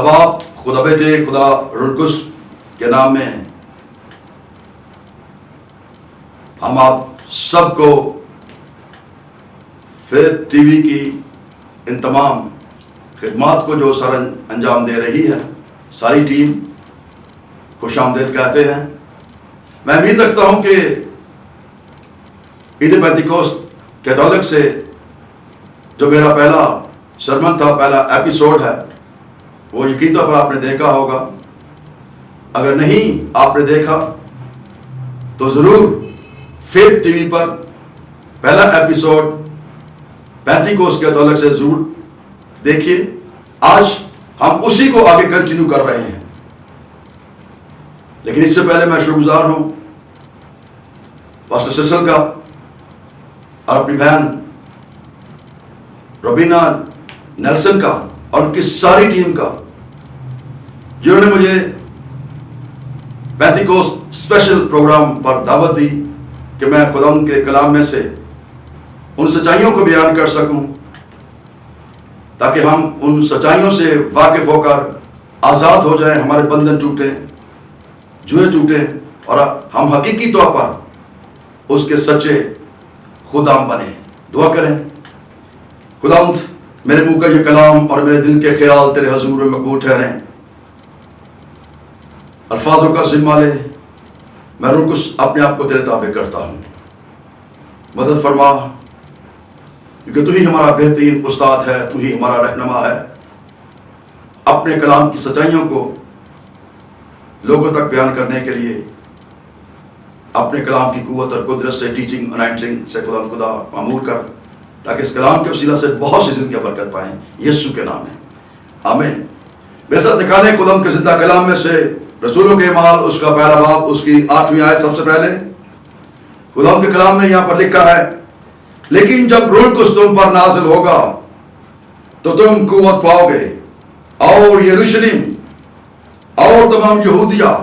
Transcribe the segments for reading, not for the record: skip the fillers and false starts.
باپ، خدا بیٹے، خدا روح القدس کے نام میں ہم آپ سب کو فیض ٹی وی کی ان تمام خدمات کو جو سر انجام دے رہی ہے ساری ٹیم خوش آمدید کہتے ہیں۔ میں امید رکھتا ہوں کہ عید پینتیکوست کے تعلق سے جو میرا پہلا سرمن تھا، پہلا ایپیسوڈ ہے، وہ یقینی طور پر آپ نے دیکھا ہوگا۔ اگر نہیں آپ نے دیکھا تو ضرور فیض ٹی وی پر پہلا ایپیسوڈ پینتیکوست کے تعلق سے ضرور دیکھیے۔ آج ہم اسی کو آگے کنٹینیو کر رہے ہیں، لیکن اس سے پہلے میں شکر گزار ہوں پاسٹر سیسل کا اور اپنی بہن روبینہ نیلسن کا اور ان کی ساری ٹیم کا، جنہوں نے مجھے پینتیکوست اسپیشل پروگرام پر دعوت دی کہ میں خدا ان کے کلام میں سے ان سچائیوں کو بیان کر سکوں، تاکہ ہم ان سچائیوں سے واقف ہو کر آزاد ہو جائیں، ہمارے بندھن ٹوٹیں، جوئیں ٹوٹیں، اور ہم حقیقی طور پر اس کے سچے خدام بنیں۔ دعا کریں۔ خداوند، میرے منہ کا یہ کلام اور میرے دل کے خیال تیرے حضور میں مقبول ٹھہریں۔ الفاظوں کا ذمہ لے، میں روح القدس اپنے آپ کو تیرے تابع کرتا ہوں۔ مدد فرما، کیونکہ تو ہی ہمارا بہترین استاد ہے، تو ہی ہمارا رہنما ہے۔ اپنے کلام کی سچائیوں کو لوگوں تک بیان کرنے کے لیے اپنے کلام کی قوت اور قدرت سے، ٹیچنگ انائنٹنگ سے خدا معمور کر، تاکہ اس کلام کے وسیلہ سے بہت سی زندگیاں برکت پائیں، یسوع کے نام میں آمین۔ میرے ساتھ نکالیں خدا کے زندہ کلام میں سے رسولوں کے اعمال، اس کا پہلا باب، اس کی 8ویں آیت۔ سب سے پہلے خدا کے کلام میں یہاں پر لکھا ہے، لیکن جب روح القدس تم پر نازل ہوگا تو تم قوت پاؤ گے، اور یروشلم اور تمام یہودیہ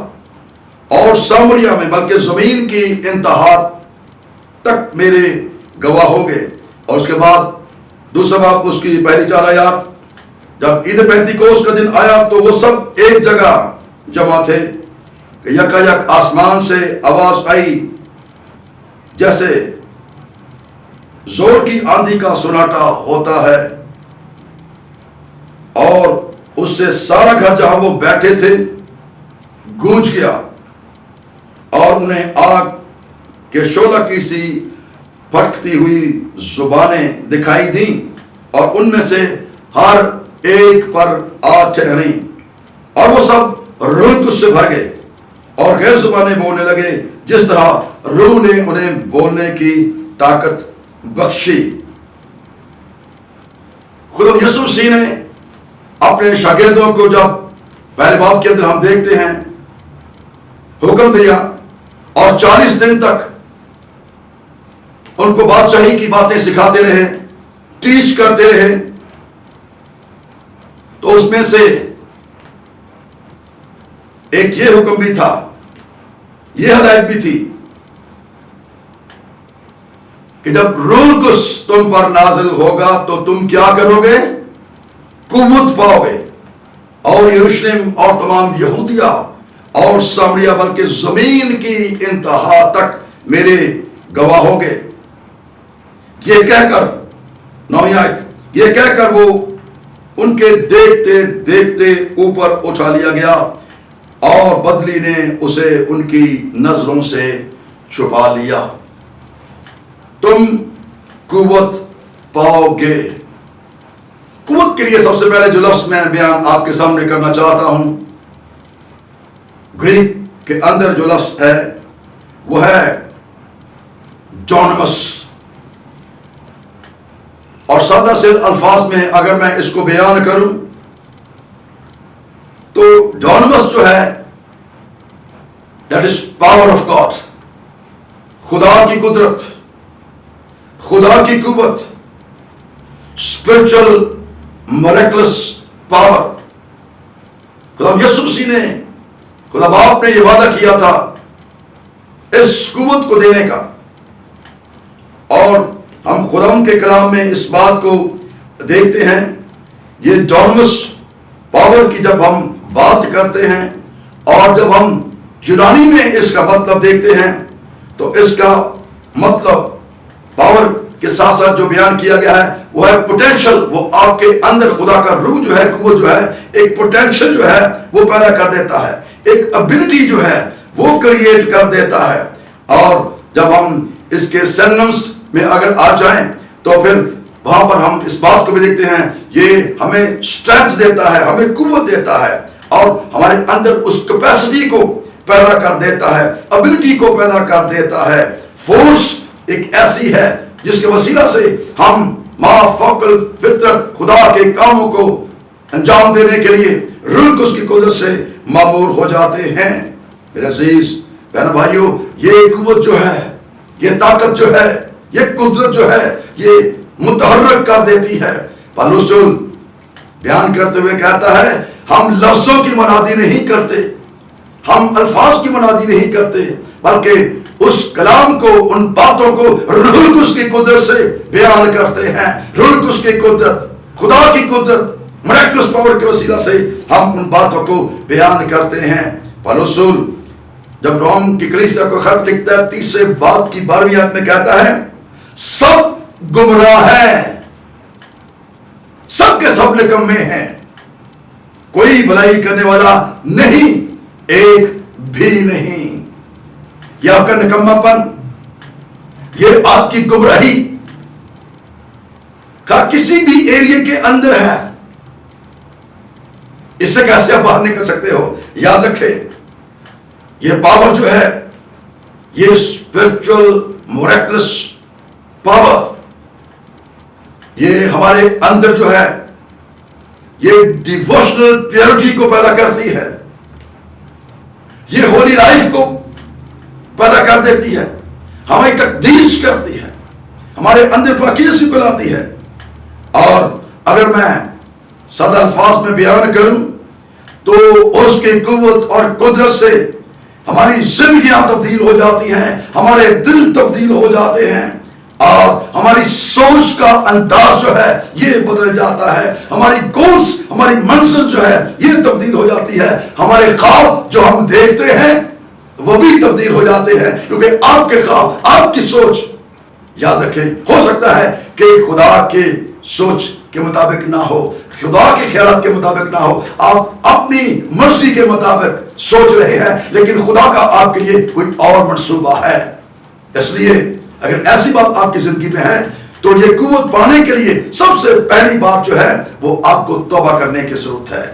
اور سامریہ میں بلکہ زمین کی انتہا تک میرے گواہ ہوگے۔ اور اس کے بعد دوسرا باب، اس کی پہلی 4 آیات، جب عید پینتیکوست کا دن آیا تو وہ سب ایک جگہ جمع تھے کہ یکایک آسمان سے آواز آئی جیسے زور کی آندھی کا سناٹا ہوتا ہے، اور اس سے سارا گھر جہاں وہ بیٹھے تھے گونج گیا، اور انہیں آگ کے شعلہ کی سی پھٹکتی ہوئی زبانیں دکھائی دیں، اور ان میں سے ہر ایک پر آ ٹھہریں، اور وہ سب روح القدس سے بھر گئے اور غیر زبانیں بولنے لگے، جس طرح روح نے انہیں بولنے کی طاقت بخشی۔ خدا یسوع مسیح نے اپنے شاگردوں کو، جب پہلے باب کے اندر ہم دیکھتے ہیں، حکم دیا اور 40 دن تک ان کو بادشاہی کی باتیں سکھاتے رہے، ٹیچ کرتے رہے۔ تو اس میں سے ایک یہ حکم بھی تھا، یہ ہدایت بھی تھی کہ جب روح القدس تم پر نازل ہوگا تو تم کیا کرو گے؟ قوت پاؤ گے، اور یروشلم اور تمام یہودیہ اور سامریہ بلکہ زمین کی انتہا تک میرے گواہ ہوگے۔ یہ کہہ کر 9ویں آیت، یہ کہہ کر وہ ان کے دیکھتے دیکھتے اوپر اٹھا لیا گیا، اور بدلی نے اسے ان کی نظروں سے چھپا لیا۔ تم قوت پاؤ گے۔ قوت کے لیے سب سے پہلے جو لفظ میں بیان آپ کے سامنے کرنا چاہتا ہوں، گریک کے اندر جو لفظ ہے وہ ہے ڈونامس، اور سادہ سے الفاظ میں اگر میں اس کو بیان کروں تو ڈونامس جو ہے that is power of God, خدا کی قدرت، خدا کی قوت، اسپرچل میریکلس پاور۔ خدا یسوع مسیح نے، خدا باپ نے یہ وعدہ کیا تھا اس قوت کو دینے کا، اور ہم خدا کے کلام میں اس بات کو دیکھتے ہیں۔ یہ ڈونامس پاور کی جب ہم بات کرتے ہیں اور جب ہم یونانی میں اس کا مطلب دیکھتے ہیں تو اس کا مطلب پاور کے ساتھ ساتھ جو بیان کیا گیا ہے وہ ہے پوٹینشل. وہ آپ کے اندر خدا کا روح جو ہے، قوت جو ہے، ایک پوٹینشل جو ہے وہ پیدا کر دیتا ہے، ایک ابیلٹی جو ہے وہ کریٹ کر دیتا ہے. اور جب ہم اس کے سینونمز میں اگر آ جائیں تو پھر وہاں پر ہم اس بات کو بھی دیکھتے ہیں، یہ ہمیں اسٹرینتھ دیتا ہے، ہمیں قوت دیتا ہے اور ہمارے اندر اس کیپیسٹی کو پیدا کر دیتا ہے، ابیلٹی کو پیدا کر دیتا ہے. فورس ایک ایسی ہے جس کے وسیلہ سے ہم ما فوق الفطرت خدا کے کاموں کو انجام دینے کے لیے روح القدس کی قدرت سے معمور ہو جاتے ہیں. میرے عزیز بہن بھائیوں، یہ قوت جو ہے، یہ طاقت جو ہے، یہ قدرت جو ہے، یہ متحرک کر دیتی ہے. پالوس بیان کرتے ہوئے کہتا ہے ہم لفظوں کی منادی نہیں کرتے، ہم الفاظ کی منادی نہیں کرتے، بلکہ اس کلام کو، ان باتوں کو روح القدس کی قدرت سے بیان کرتے ہیں. روح القدس کی قدرت، خدا کی قدرت، مراکلس پاور کے وسیلہ سے ہم ان باتوں کو بیان کرتے ہیں. پالوس جب روم کی کلیسیا کو خط لکھتا ہے 30 باب کی 12ویں آیت میں کہتا ہے سب گمراہ ہیں، سب کے سب نکمے ہیں، کوئی بھلائی کرنے والا نہیں، ایک بھی نہیں. یہ آپ کا نکما پن، یہ آپ کی گمراہی کا کسی بھی ایریے کے اندر ہے. اس سے کیسے آپ باہر نکل سکتے ہو؟ یاد رکھیں یہ پاور جو ہے، یہ اسپرچل موریکلس پاور، یہ ہمارے اندر جو ہے یہ ڈیووشنل پیورٹی کو پیدا کرتی ہے، یہ ہولی لائف کو پیدا کر دیتی ہے، ہمیں تقدیس کرتی ہے، ہمارے اندر پاکیزگی کو لاتی ہے. اور اگر میں سادہ الفاظ میں بیان کروں تو اس کی قوت اور قدرت سے ہماری زندگیاں تبدیل ہو جاتی ہیں، ہمارے دل تبدیل ہو جاتے ہیں اور ہماری سوچ کا انداز جو ہے یہ بدل جاتا ہے، ہماری گولز، ہماری منزل جو ہے یہ تبدیل ہو جاتی ہے، ہمارے خواب جو ہم دیکھتے ہیں وہ بھی تبدیل ہو جاتے ہیں، کیونکہ آپ کے خواب، آپ کی سوچ، یاد رکھیں ہو سکتا ہے کہ خدا کے سوچ کے مطابق نہ ہو، خدا کے خیالات کے مطابق نہ ہو، آپ اپنی مرضی کے مطابق سوچ رہے ہیں، لیکن خدا کا آپ کے لیے کوئی اور منصوبہ ہے. اس لیے اگر ایسی بات آپ کی زندگی میں ہے تو یہ قوت پانے کے لیے سب سے پہلی بات جو ہے وہ آپ کو توبہ کرنے کی ضرورت ہے.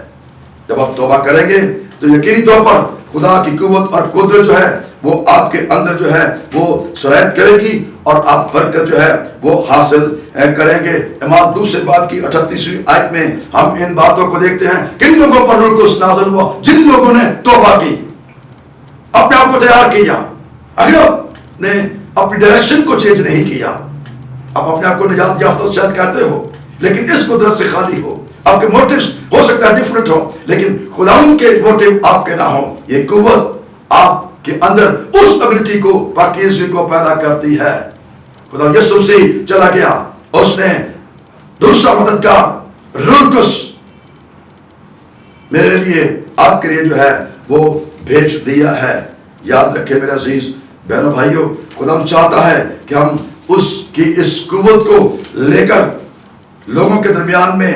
جب آپ توبہ کریں گے تو یقینی طور پر خدا کی قوت اور قدرت جو ہے وہ آپ کے اندر جو ہے وہ سرایت کرے گی اور آپ برکت جو ہے وہ حاصل کریں گے. امام دوسرے باب کی 38ویں آیت میں ہم ان باتوں کو دیکھتے ہیں، کن لوگوں پر روح القدس نازل ہوا؟ جن لوگوں نے توبہ کی، اپنے آپ کو تیار کیا. اگر آپ نے اپنی ڈائریکشن کو چینج نہیں کیا، آپ اپنے آپ کو نجات یافتہ شاید کہتے ہو لیکن اس قدرت سے خالی ہو، آپ کے موٹیوز ہو سکتا ہے ڈیفرنٹ ہو لیکن خداوند کے موٹیو آپ کے نہ ہو. یہ قوت آپ کے اندر اس ابیلٹی کو، پاکیزگی کو پیدا کرتی ہے. خدا یسوع سے چلا گیا، اس نے دوسرا مددگار روح القدس میرے لیے، آپ کے لیے جو ہے وہ بھیج دیا ہے. یاد رکھیں میرے عزیز بہنوں بھائیوں، خدا چاہتا ہے کہ ہم اس کی اس قوت کو لے کر لوگوں کے درمیان میں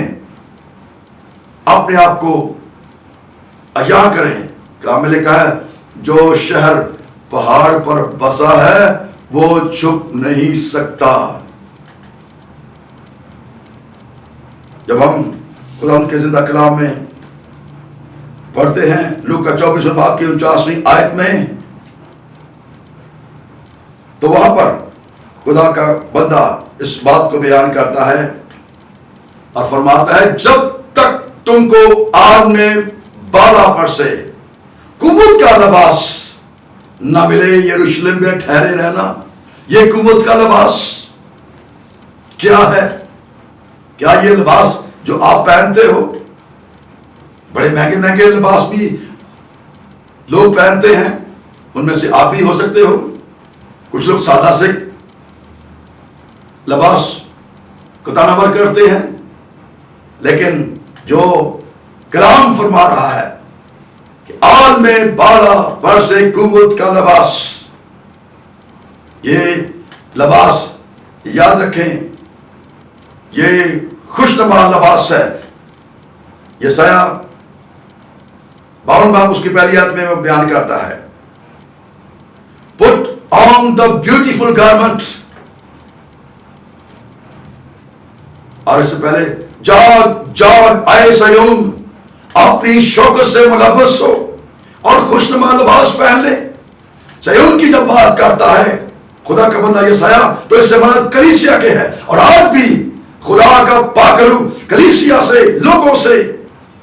اپنے آپ کو عیاں کریں. کلام میں لکھا ہے جو شہر پہاڑ پر بسا ہے وہ چھپ نہیں سکتا. جب ہم خدا کے زندہ کلام میں پڑھتے ہیں لوکا 24 باب کی 49ویں آیت میں، تو وہاں پر خدا کا بندہ اس بات کو بیان کرتا ہے اور فرماتا ہے جب تک تم کو آگ میں بالا پر سے قوت کا لباس نہ ملے، یروشلم میں ٹھہرے رہنا. یہ قوت کا لباس کیا ہے؟ کیا یہ لباس جو آپ پہنتے ہو، بڑے مہنگے مہنگے لباس بھی لوگ پہنتے ہیں، ان میں سے آپ بھی ہو سکتے ہو. کچھ لوگ سادہ سے لباس کو تناور کرتے ہیں، لیکن جو کلام فرما رہا ہے کہ عالم بالا برس قوت کا لباس، یہ لباس یاد رکھیں، یہ خوشنما لباس ہے۔ یسایہ 52 باب اس کی پہلی آیت میں وہ بیان کرتا ہے، put on the beautiful garment، اور اس سے پہلے جاگ جاگ اے سیون، اپنی شوکت سے ملبس ہو اور خوشنما لباس پہن لے۔ سیون کی جب بات کرتا ہے خدا کا بندہ یسایہ تو اس سے مراد کلیسیا کے ہے، اور آج بھی خدا کا پاکرو کلیسیا سے، لوگوں سے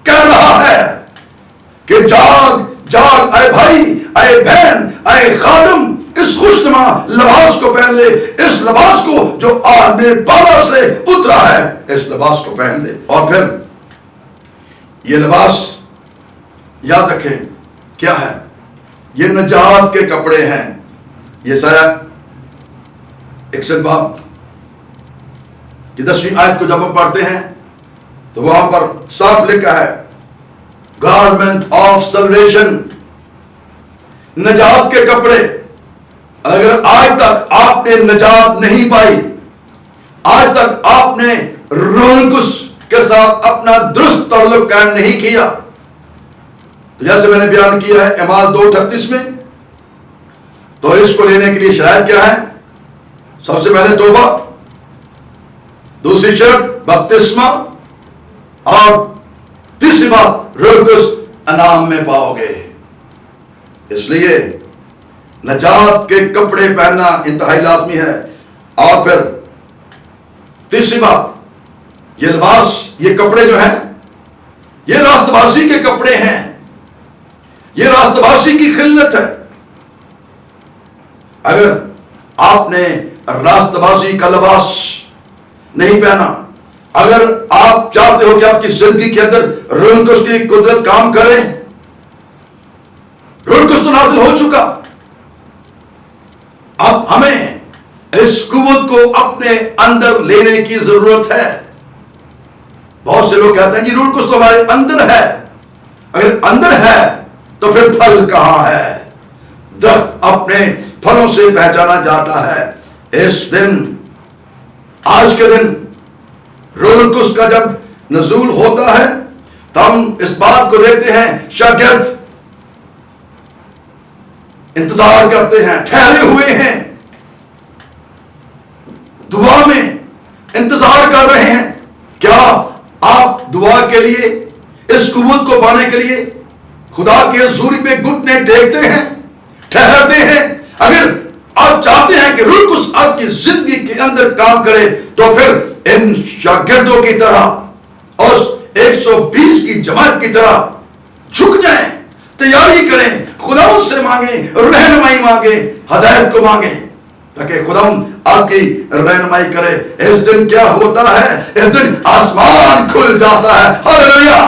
کہہ رہا ہے کہ جاگ جاگ اے بھائی، اے بہن، اے خادم، اس خوشنما لباس کو پہن لے، اس لباس کو جو عالم بالا سے اترا ہے، اس لباس کو پہن لے۔ اور پھر یہ لباس یاد رکھیں کیا ہے، یہ نجات کے کپڑے ہیں۔ یسایہ 61 باب کی 10ویں آیت کو جب ہم پڑھتے ہیں تو وہاں پر صاف لکھا ہے گارمنٹ آف سلویشن، نجات کے کپڑے۔ اگر آج تک آپ نے نجات نہیں پائی، آج تک آپ نے روح القدس کے ساتھ اپنا درست تعلق قائم نہیں کیا، تو جیسے میں نے بیان کیا ہے اعمال 2:38 میں، تو اس کو لینے کے لیے شرائط کیا ہے؟ سب سے پہلے توبہ، دوسری شرط بپتسمہ، اور تیسری بات روح القدس انعام میں پاؤ گے۔ اس لیے نجات کے کپڑے پہننا انتہائی لازمی ہے۔ اور پھر تیسری بات، یہ لباس، یہ کپڑے جو ہیں یہ راست بازی کے کپڑے ہیں، یہ راست بازی کی خلت ہے۔ اگر آپ نے راست بازی کا لباس نہیں پہنا، اگر آپ چاہتے ہو کہ آپ کی زندگی کے اندر روح القدس کی قدرت کام کرے، روح القدس تو نازل ہو چکا، اب ہمیں اس قوت کو اپنے اندر لینے کی ضرورت ہے۔ بہت سے لوگ کہتے ہیں جی روح القدس تو ہمارے اندر ہے، اگر اندر ہے تو پھر پھل کہاں ہے؟ درخت اپنے پھلوں سے پہچانا جاتا ہے۔ اس دن، آج کے دن روح القدس کا جب نزول ہوتا ہے تو ہم اس بات کو دیکھتے ہیں، شاگرد انتظار کرتے ہیں، ٹھہرے ہوئے ہیں، دعا میں انتظار کر رہے ہیں۔ کیا آپ دعا کے لیے، اس قوت کو پانے کے لیے خدا کے حضور میں گھٹنے ٹیکتے ہیں، ٹھہرتے ہیں؟ اگر آپ چاہتے ہیں کہ روح القدس آپ کی زندگی کے اندر کام کرے تو پھر ان شاگردوں کی طرح اور 120 کی جماعت کی طرح جھک جائیں، تیاری کریں، خدا سے مانگیں، رہنمائی مانگیں، ہدایت کو مانگیں، تاکہ خدا آپ کی رہنمائی کرے۔ اس دن کیا ہوتا ہے؟ اس دن آسمان کھل جاتا ہے۔ ہاللیلویا!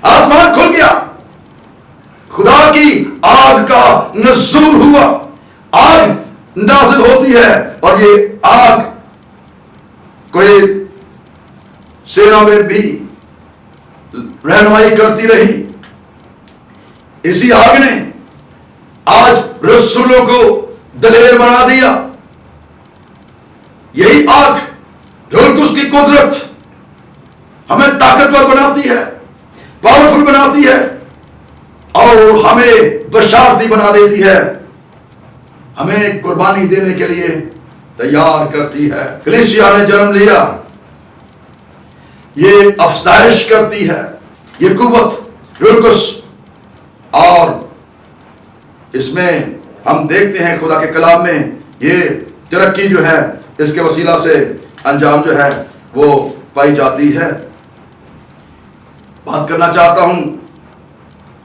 آسمان کھل گیا، خدا کی آگ کا نزول ہوا، آگ نازل ہوتی ہے، اور یہ آگ کوئی سینا میں بھی رہنمائی کرتی رہی۔ اسی آگ نے آج رسولوں کو دلیر بنا دیا۔ یہی آگ، روح القدس کی قدرت ہمیں طاقتور بناتی ہے، پاورفل بناتی ہے، اور ہمیں بشارتی بنا دیتی ہے، ہمیں قربانی دینے کے لیے تیار کرتی ہے۔ کلیسیا نے جنم لیا، یہ افزائش کرتی ہے، یہ قوت روح القدس، اور اس میں ہم دیکھتے ہیں خدا کے کلام میں یہ ترقی جو ہے اس کے وسیلہ سے انجام جو ہے وہ پائی جاتی ہے۔ بات کرنا چاہتا ہوں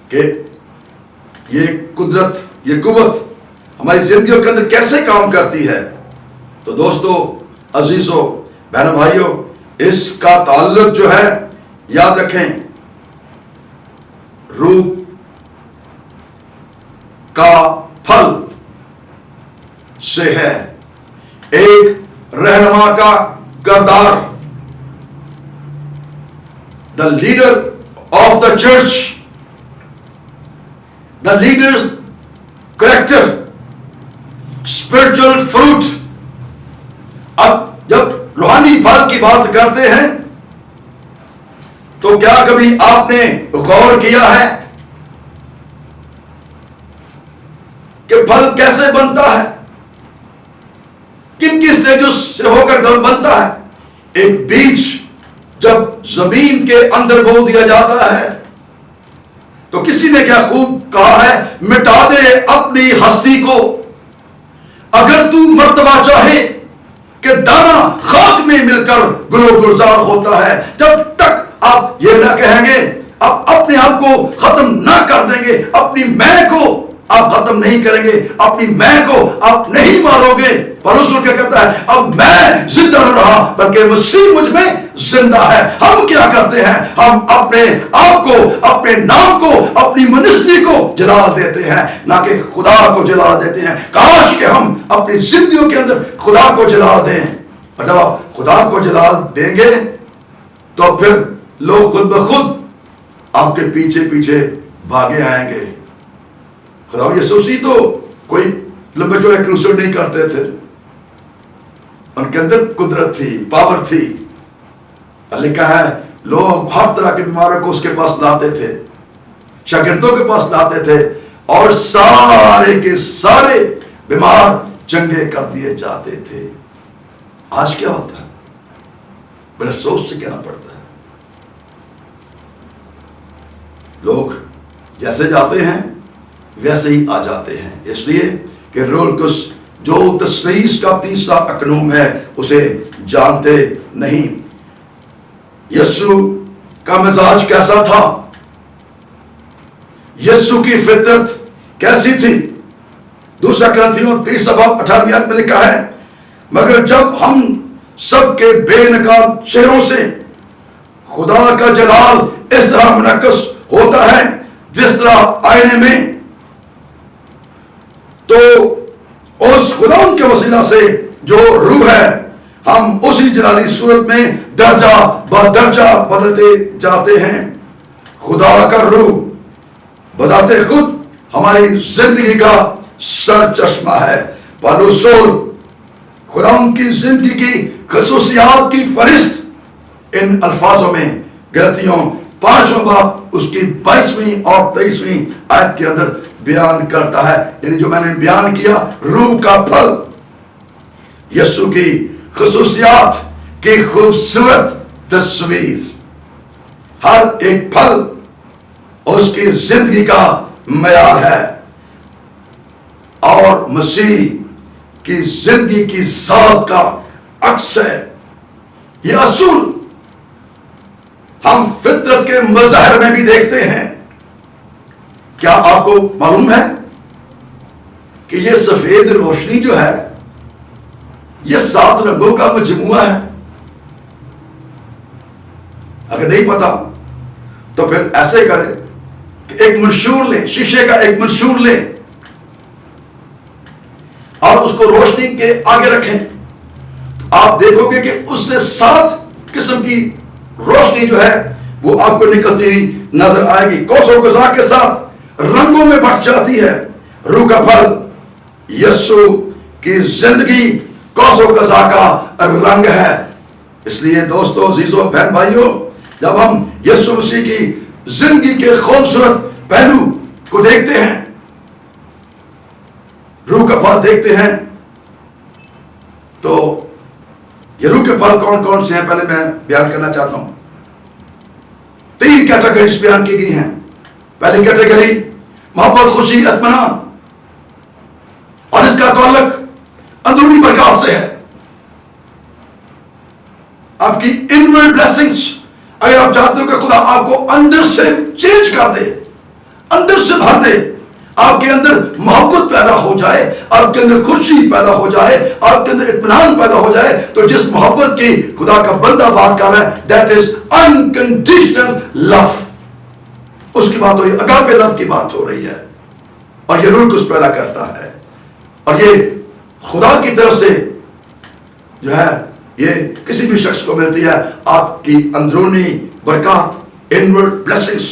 کہ یہ قدرت، یہ قوت ہماری زندگیوں کے اندر کیسے کام کرتی ہے۔ تو دوستو، عزیزو، بہنوں، بھائیو، اس کا تعلق جو ہے یاد رکھیں روح کا پھل سے ہے۔ ایک رہنما کا کردار، the leader of of the church, the leader's character, spiritual fruit. اب جب روحانی پھل کی بات کرتے ہیں تو کیا کبھی آپ نے غور کیا ہے کہ پھل کیسے بنتا ہے؟ کن کی سٹیجز سے ہو کر بنتا ہے؟ ایک بیج جب زمین کے اندر بو دیا جاتا ہے تو کسی نے کیا خوب کہا ہے، مٹا دے اپنی ہستی کو، اگر تو مرتبہ چاہے کہ دانا خاک میں مل کر گلو گلزار ہوتا ہے، جب تک آپ یہ نہ کہیں گے، آپ اپنے آپ کو ختم نہ کر دیں گے، اپنی میں کو آپ ختم نہیں کریں گے، اپنی میں کو آپ نہیں مارو گے۔ پولس کیا کہتا ہے، اب میں زندہ نہ رہا بلکہ مسیح مجھ میں زندہ ہے۔ ہم کیا کرتے ہیں؟ ہم اپنے آپ کو، اپنے نام کو، اپنی منسٹری کو جلال دیتے ہیں، نہ کہ خدا کو جلال دیتے ہیں۔ کاش کہ ہم اپنی زندگیوں کے اندر خدا کو جلال دیں، اور جب آپ خدا کو جلال دیں گے تو پھر لوگ خود بخود آپ کے پیچھے پیچھے بھاگے آئیں گے۔ خدا یسوع مسیح تو کوئی لمبے چوڑے کروسیڈ نہیں کرتے تھے، ان کے اندر قدرت تھی، پاور تھی۔ لکھا ہے لوگ ہر طرح کے بیماروں کو اس کے پاس لاتے تھے، شاگردوں کے پاس لاتے تھے، اور سارے کے سارے بیمار چنگے کر دیے جاتے تھے۔ آج کیا ہوتا ہے؟ بڑے افسوس سے کہنا پڑتا ہے، لوگ جیسے جاتے ہیں ویسے ہی آ جاتے ہیں، اس لیے کہ روح القدس جو تثلیث کا تیسرا اقنوم ہے اسے جانتے نہیں۔ یسوع کا مزاج کیسا تھا؟ یسوع کی فطرت کیسی تھی؟ دوسرا کرنتھیوں 30:18 میں لکھا ہے، مگر جب ہم سب کے بے نقاب چہروں سے خدا کا جلال اس طرح منعکس ہوتا ہے جس طرح آئینے میں، تو اس خدا ان کے وسیلہ سے جو روح ہے ہم اسی جلالی صورت میں درجہ بدرجہ بدلتے جاتے ہیں۔ خدا کا روح بذات خود ہماری زندگی کا سر چشمہ ہے۔ پالوس خدا ان کی زندگی کی خصوصیات کی فہرست ان الفاظوں میں غلطیوں 5واں باب اس کی 22ویں اور 23ویں آیت کے اندر بیان کرتا ہے، یعنی جو میں نے بیان کیا روح کا پھل، یسوع کی خصوصیات کی خوبصورت تصویر، ہر ایک پھل اس کی زندگی کا معیار ہے، اور مسیح کی زندگی کی ذات کا عکس ہے۔ یہ اصول ہم فطرت کے مظاہر میں بھی دیکھتے ہیں۔ کیا آپ کو معلوم ہے کہ یہ سفید روشنی جو ہے یہ 7 رنگوں کا مجموعہ ہے؟ اگر نہیں پتا تو پھر ایسے کریں کہ ایک منشور لیں، شیشے کا ایک منشور لیں اور اس کو روشنی کے آگے رکھیں، آپ دیکھو گے کہ اس سے 7 قسم کی روشنی جو ہے وہ آپ کو نکلتی ہوئی نظر آئے گی، کوس و قزح کے ساتھ رنگوں میں بٹ جاتی ہے۔ روح کا پھل یسوع کی زندگی کوس و قزح کا رنگ ہے۔ اس لیے دوستو، عزیزو، بہن بھائیو، جب ہم یسوع مسیح کی زندگی کے خوبصورت پہلو کو دیکھتے ہیں، روح کا پھل دیکھتے ہیں، تو یہ روح کے پھل کون کون سے ہیں پہلے میں بیان کرنا چاہتا ہوں۔ 3 کیٹیگریز بیان کی گئی ہیں۔ پہلی کیٹیگری محبت، خوشی، اطمینان، اور اس کا تعلق اندرونی برکات سے ہے۔ آپ کی انورڈ بلیسنگز، اگر آپ چاہتے ہو کہ خدا آپ کو اندر سے چینج کر دے، اندر سے بھر دے، آپ کے اندر محبت پیدا ہو جائے، آپ کے اندر خوشی پیدا ہو جائے، آپ کے اندر اطمینان پیدا ہو جائے، تو جس محبت کی خدا کا بندہ بات کر رہا ہے، دیٹ از انکنڈیشنل لو، اس کی بات ہو رہی ہے، اگاپے لو کی بات ہو رہی ہے، اور یہ روح کچھ پیدا کرتا ہے، اور یہ خدا کی طرف سے جو ہے یہ کسی بھی شخص کو ملتی ہے۔ آپ کی اندرونی برکات، انورڈ بلیسنگز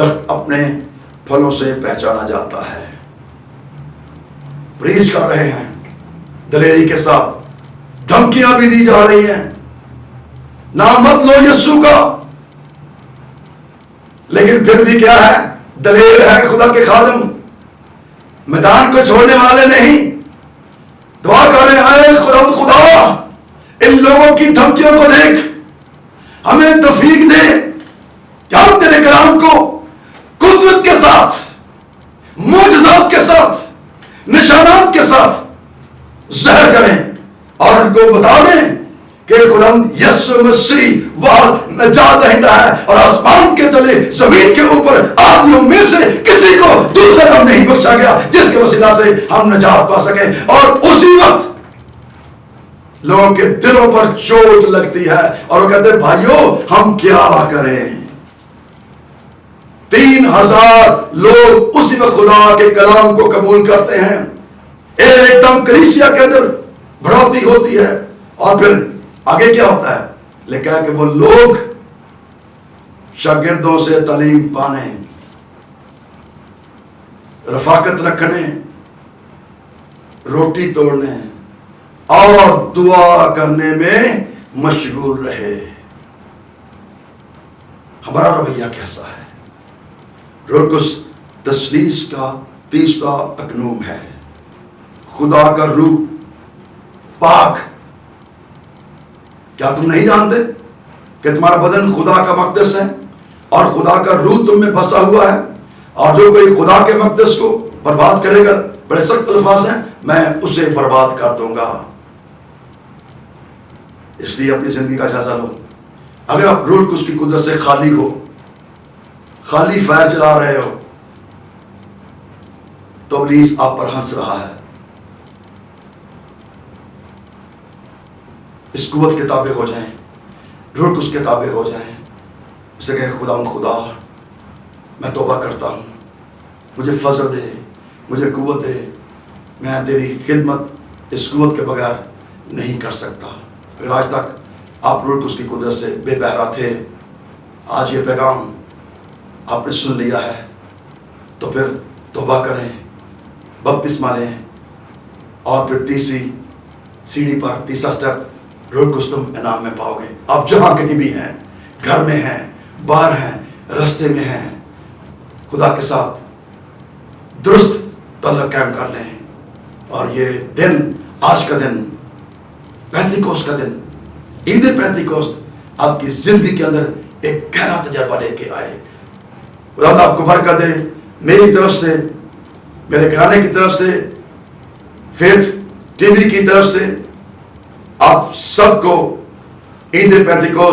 درخت اپنے پھلوں سے پہچانا جاتا ہے. پریچ کر رہے ہیں دلیری کے ساتھ, دھمکیاں بھی دی جا رہی ہیں, نام مت لو یسوع کا, لیکن پھر بھی کیا ہے, دلیر ہے خدا کے خادم, میدان کو چھوڑنے والے نہیں. دعا کر رہے ہیں, اے خدا ان لوگوں کی دھمکیوں کو دیکھ, ہمیں توفیق دے کہ ہم تیرے کلام کو قدرت کے ساتھ, معجزات کے ساتھ, نشانات کے ساتھ ظاہر کریں اور ان کو بتا دیں کہ خداوند یسوع مسیح وہ نجات دہندہ ہے, اور آسمان کے تلے زمین کے اوپر آدمیوں میں سے کسی کو دوسرا نام نہیں بخشا گیا جس کے وسیلہ سے ہم نجات پا سکیں. اور اسی وقت لوگوں کے دلوں پر چوٹ لگتی ہے اور وہ کہتے ہیں بھائیو ہم کیا کریں. 3000 لوگ اسی وقت خدا کے کلام کو قبول کرتے ہیں. ایک دم کلیسیا کے اندر بڑھوتری ہوتی ہے, اور پھر آگے کیا ہوتا ہے, لکھا ہے کہ وہ لوگ شاگردوں سے تعلیم پانے, رفاقت رکھنے, روٹی توڑنے اور دعا کرنے میں مشغول رہے. ہمارا رویہ کیسا ہے؟ روح القدس تثلیث کا تیسرا اقنوم ہے. خدا کا روح پاک. کیا تم نہیں جانتے کہ تمہارا بدن خدا کا مقدس ہے اور خدا کا روح تم میں بسا ہوا ہے, اور جو کوئی خدا کے مقدس کو برباد کرے گا, بڑے سخت الفاظ ہیں, میں اسے برباد کر دوں گا. اس لیے اپنی زندگی کا جائزہ لو. اگر آپ روح القدس کی قدرت سے خالی ہو, خالی فائر چلا رہے ہو, تو ابلیس آپ پر ہنس رہا ہے. اس قوت کے تابع ہو جائیں, روح القدس کے تابع ہو جائیں. اسے کہیں خدا میں توبہ کرتا ہوں, مجھے فضل دے, مجھے قوت دے, میں تیری خدمت اس قوت کے بغیر نہیں کر سکتا. اگر آج تک آپ روح القدس کی قدرت سے بے بہرا تھے, آج یہ پیغام آپ نے سن لیا ہے, تو پھر توبہ کریں, بپتسمہ لیں, اور پھر تیسری سیڑھی پر, تیسرا سٹیپ, روح القدس تم انعام میں پاؤ گے. آپ جہاں کہیں بھی ہیں, گھر میں ہیں, باہر ہیں, راستے میں ہیں, خدا کے ساتھ درست تعلق قائم کر لیں. اور یہ دن, آج کا دن, پینتیکوست کا دن, عید پینتیکوست, آپ کی زندگی کے اندر ایک گہرا تجربہ لے کے آئے. خدا آپ کو برکت دے. میری طرف سے, میرے گھرانے کی طرف سے, فیتھ ٹی وی کی طرف سے آپ سب کو عید پینتیکوست